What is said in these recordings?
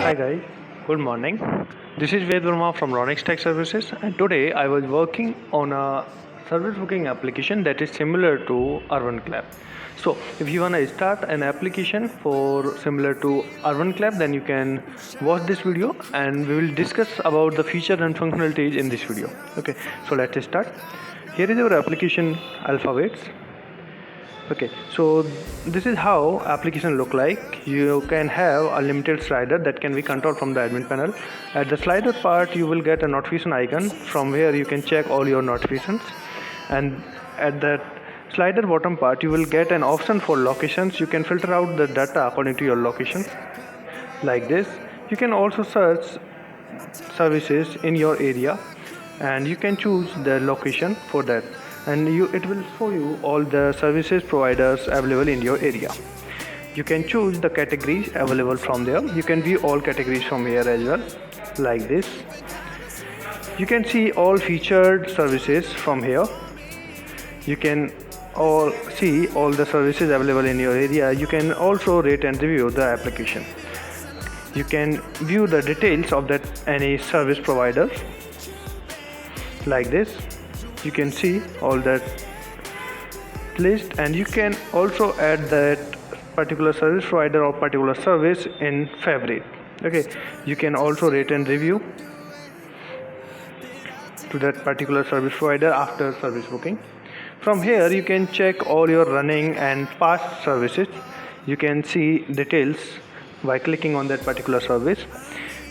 Hi guys, good morning. This is Ved Verma from Raunixtech services, and today I was working on a service booking application that is similar to urbanclap. So if you want to start an application for similar to urbanclap, then you can watch this video and we will discuss about the feature and functionalities in this video. Okay, so let's start. Here is our application alphabets. Okay, so this is how application look like. You can have a limited slider that can be controlled from the admin panel. At the slider part you will get a notification icon from where you can check all your notifications, and at that slider bottom part you will get an option for locations. You can filter out the data according to your location like this. You can also search services in your area and you can choose the location for that, and it will show you all the services providers available in your area. You can choose the categories available from there. You can view all categories from here as well like this. You can see all featured services from here. You can all see all the services available in your area. You can also rate and review the application. You can view the details of that any service provider like this. You can see all that list, and you can also add that particular service provider or particular service in favorite. Okay, you can also rate and review to that particular service provider after service booking. From here you can check all your running and past services. You can see details by clicking on that particular service.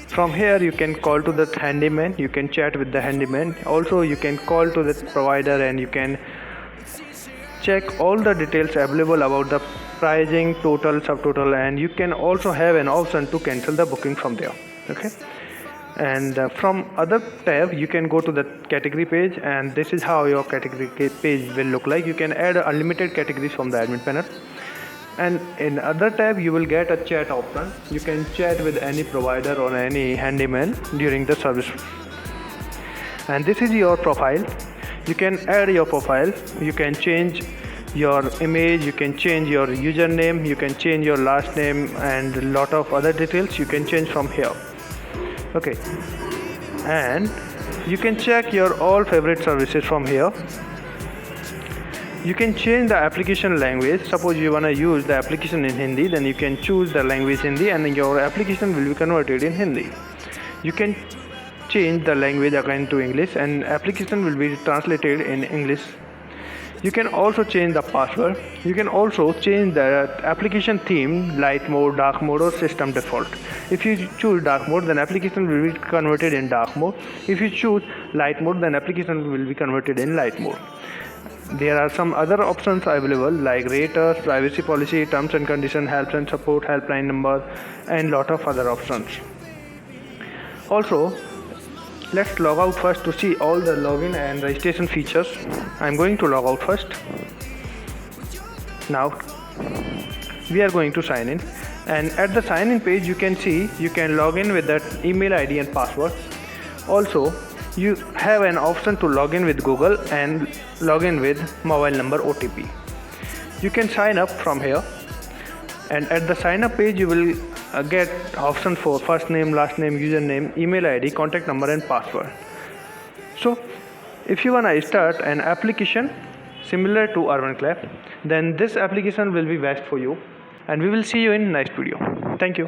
From here you can call to the handyman. You can chat with the handyman. Also you can call to the provider and you can check all the details available about the pricing, total, subtotal, and you can also have an option to cancel the booking from there. Okay, and from other tab you can go to the category page, and this is how your category page will look like. You can add unlimited categories from the admin panel, and in other tab you will get a chat option. You can chat with any provider or any handyman during the service. And this is your profile. You can add your profile. You can change your image, you can change your username, you can change your last name, and a lot of other details you can change from here. Okay, and you can check your all favorite services from here. You can change the application language. Suppose you want to use the application in Hindi, then you can choose the language Hindi and your application will be converted in Hindi. You can change the language according to English and application will be translated in English. You can also change the password. You can also change the application theme, light mode, dark mode, or system default. If you choose dark mode, then application will be converted in dark mode. If you choose light mode, then application will be converted in light mode. There are some other options available like raters, privacy policy, terms and condition, help and support, helpline number, and lot of other options. Also, let's log out first to see all the login and registration features. I'm going to log out first. Now we are going to sign in, and at the sign in page you can see you can log in with that email ID and password. Also you have an option to log in with Google and log in with mobile number OTP. You can sign up from here, and at the sign up page you will get option for first name, last name, username, email ID, contact number, and password. So if you want to start an application similar to urbanclap, then this application will be best for you, and we will see you in next video. Thank you.